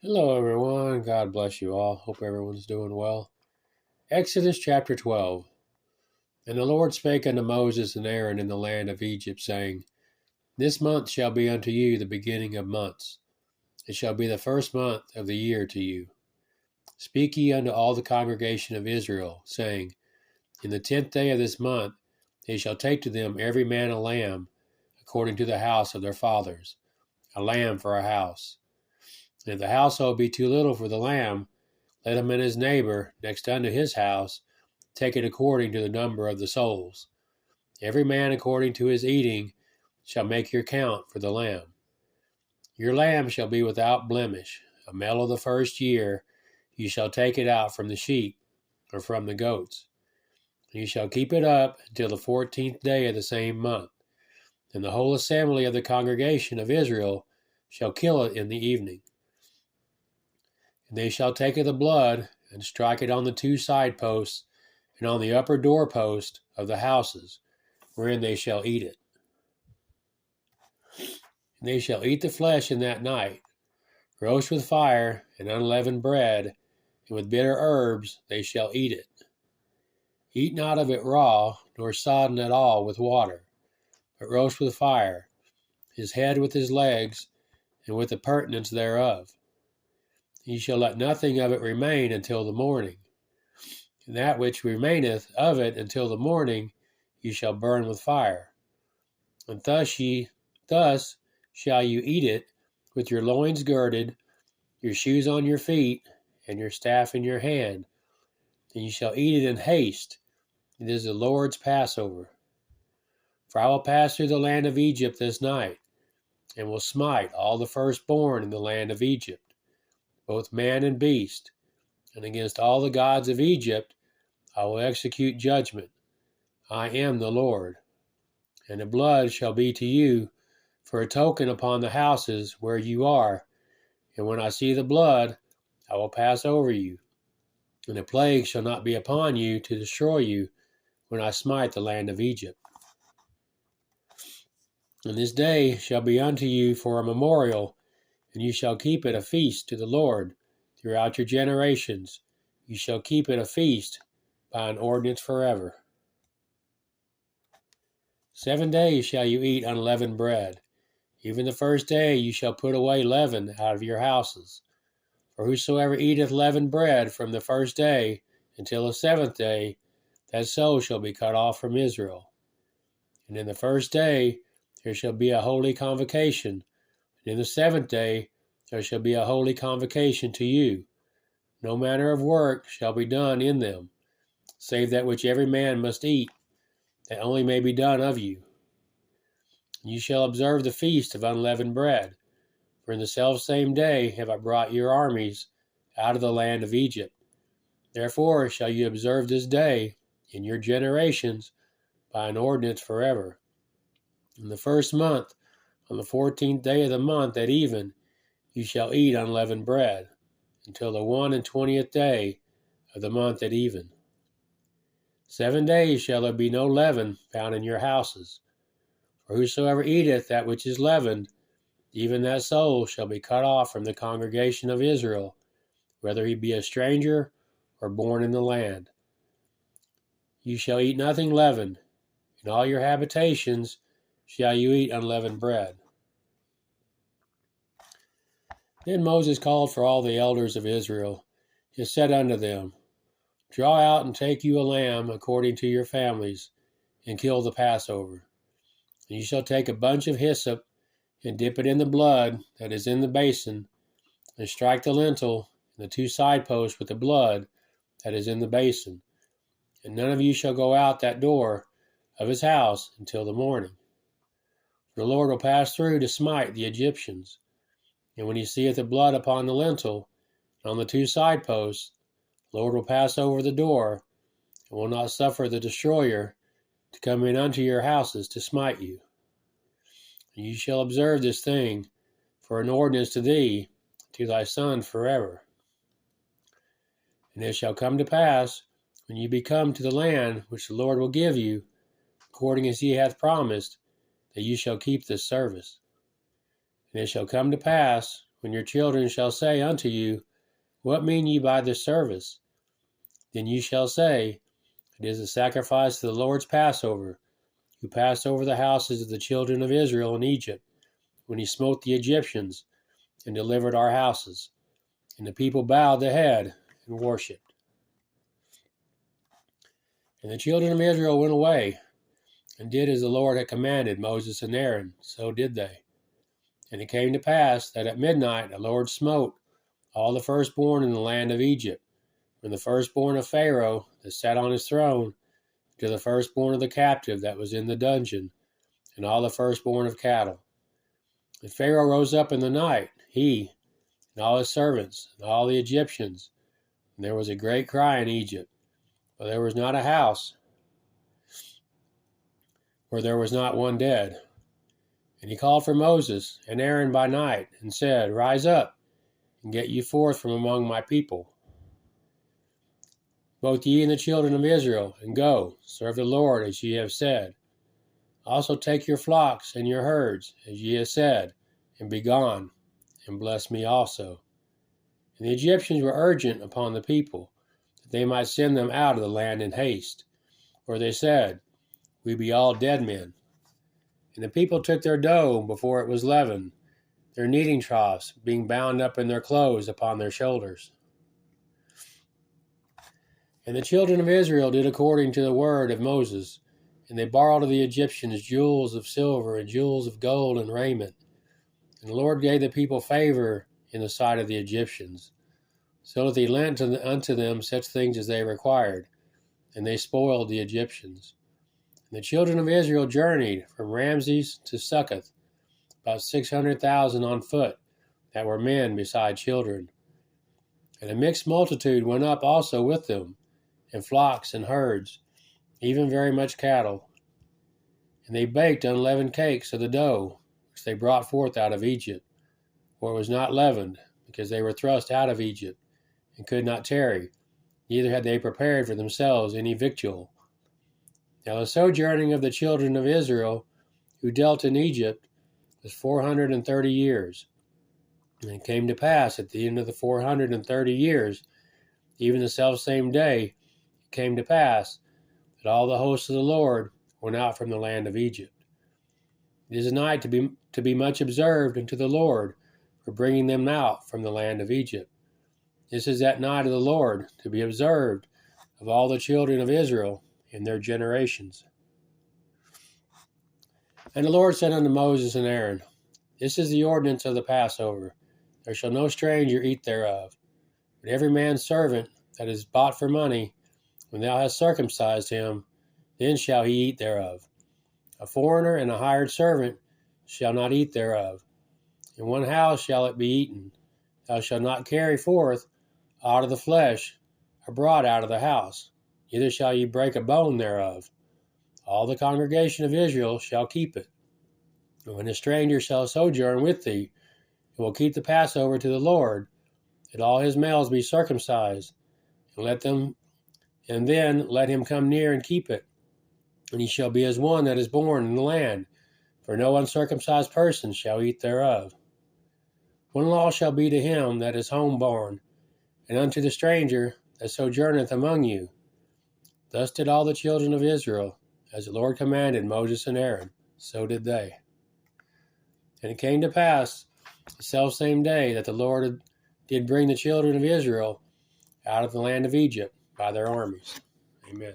Hello, everyone. God bless you all. Hope everyone's doing well. Exodus chapter 12. And the Lord spake unto Moses and Aaron in the land of Egypt, saying, This month shall be unto you the beginning of months. It shall be the first month of the year to you. Speak ye unto all the congregation of Israel, saying, In the 10th day of this month they shall take to them every man a lamb, according to the house of their fathers, a lamb for a house. And if the household be too little for the lamb, let him and his neighbor next unto his house take it according to the number of the souls. Every man according to his eating shall make your count for the lamb. Your lamb shall be without blemish, a male of the first year. You shall take it out from the sheep or from the goats. And you shall keep it up until the 14th day of the same month. And the whole assembly of the congregation of Israel shall kill it in the evening. And they shall take of the blood and strike it on the two side posts and on the upper doorpost of the houses, wherein they shall eat it. And they shall eat the flesh in that night, roast with fire and unleavened bread, and with bitter herbs they shall eat it. Eat not of it raw, nor sodden at all with water, but roast with fire, his head with his legs, and with the purtenance thereof. Ye shall let nothing of it remain until the morning. And that which remaineth of it until the morning ye shall burn with fire. And thus shall you eat it, with your loins girded, your shoes on your feet, and your staff in your hand. And you shall eat it in haste. It is the Lord's Passover. For I will pass through the land of Egypt this night, and will smite all the firstborn in the land of Egypt, both man and beast. And against all the gods of Egypt I will execute judgment. I am the Lord. And the blood shall be to you for a token upon the houses where you are. And when I see the blood, I will pass over you. And a plague shall not be upon you to destroy you when I smite the land of Egypt. And this day shall be unto you for a memorial, and you shall keep it a feast to the Lord throughout your generations. You shall keep it a feast by an ordinance forever. 7 days shall you eat unleavened bread. Even the first day you shall put away leaven out of your houses. For whosoever eateth leavened bread from the first day until the 7th day, that soul shall be cut off from Israel. And in the first day there shall be a holy convocation, and in the 7th day there shall be a holy convocation to you. No manner of work shall be done in them, save that which every man must eat, that only may be done of you. And you shall observe the feast of unleavened bread, for in the selfsame day have I brought your armies out of the land of Egypt. Therefore shall you observe this day in your generations by an ordinance forever. In the first month, on the 14th day of the month at even, you shall eat unleavened bread, until the 21st day of the month at even. 7 days shall there be no leaven found in your houses. For whosoever eateth that which is leavened, even that soul shall be cut off from the congregation of Israel, whether he be a stranger or born in the land. You shall eat nothing leavened. In all your habitations shall you eat unleavened bread. Then Moses called for all the elders of Israel, and said unto them, Draw out and take you a lamb according to your families, and kill the Passover. And you shall take a bunch of hyssop, and dip it in the blood that is in the basin, and strike the lintel and the two side posts with the blood that is in the basin. And none of you shall go out that door of his house until the morning. For the Lord will pass through to smite the Egyptians. And when he seeth the blood upon the lintel and on the two side posts, the Lord will pass over the door, and will not suffer the destroyer to come in unto your houses to smite you. And you shall observe this thing for an ordinance to thee, to thy son forever. And it shall come to pass, when you be come to the land which the Lord will give you, according as he hath promised, that you shall keep this service. And it shall come to pass, when your children shall say unto you, What mean ye by this service? Then you shall say, It is a sacrifice to the Lord's Passover, who passed over the houses of the children of Israel in Egypt, when he smote the Egyptians and delivered our houses. And the people bowed the head and worshipped. And the children of Israel went away and did as the Lord had commanded Moses and Aaron, so did they. And it came to pass that at midnight the Lord smote all the firstborn in the land of Egypt, from the firstborn of Pharaoh that sat on his throne, to the firstborn of the captive that was in the dungeon, and all the firstborn of cattle. And Pharaoh rose up in the night, he and all his servants, and all the Egyptians. And there was a great cry in Egypt, for there was not a house where there was not one dead. And he called for Moses and Aaron by night, and said, Rise up, and get you forth from among my people, both ye and the children of Israel, and go, serve the Lord as ye have said. Also take your flocks and your herds, as ye have said, and be gone, and bless me also. And the Egyptians were urgent upon the people, that they might send them out of the land in haste. For they said, We be all dead men. And the people took their dough before it was leavened, their kneading troughs being bound up in their clothes upon their shoulders. And the children of Israel did according to the word of Moses, and they borrowed of the Egyptians jewels of silver and jewels of gold and raiment. And the Lord gave the people favor in the sight of the Egyptians, so that he lent unto them such things as they required, and they spoiled the Egyptians. And the children of Israel journeyed from Ramses to Succoth, about 600,000 on foot, that were men beside children. And a mixed multitude went up also with them, and flocks and herds, even very much cattle. And they baked unleavened cakes of the dough, which they brought forth out of Egypt, for it was not leavened, because they were thrust out of Egypt, and could not tarry, neither had they prepared for themselves any victual. Now the sojourning of the children of Israel, who dwelt in Egypt, was 430 years. And it came to pass at the end of the 430 years, even the selfsame day, it came to pass that all the hosts of the Lord went out from the land of Egypt. It is a night to be much observed unto the Lord for bringing them out from the land of Egypt. This is that night of the Lord to be observed of all the children of Israel in their generations. And the Lord said unto Moses and Aaron, This is the ordinance of the Passover. There shall no stranger eat thereof. But every man's servant that is bought for money, when thou hast circumcised him, then shall he eat thereof. A foreigner and a hired servant shall not eat thereof. In one house shall it be eaten. Thou shalt not carry forth out of the flesh abroad out of the house, neither shall ye break a bone thereof. All the congregation of Israel shall keep it. And when a stranger shall sojourn with thee, he will keep the Passover to the Lord, that all his males be circumcised, and then let him come near and keep it. And he shall be as one that is born in the land, for no uncircumcised person shall eat thereof. One law shall be to him that is homeborn, and unto the stranger that sojourneth among you. Thus did all the children of Israel, as the Lord commanded Moses and Aaron, so did they. And it came to pass the selfsame day that the Lord did bring the children of Israel out of the land of Egypt by their armies. Amen.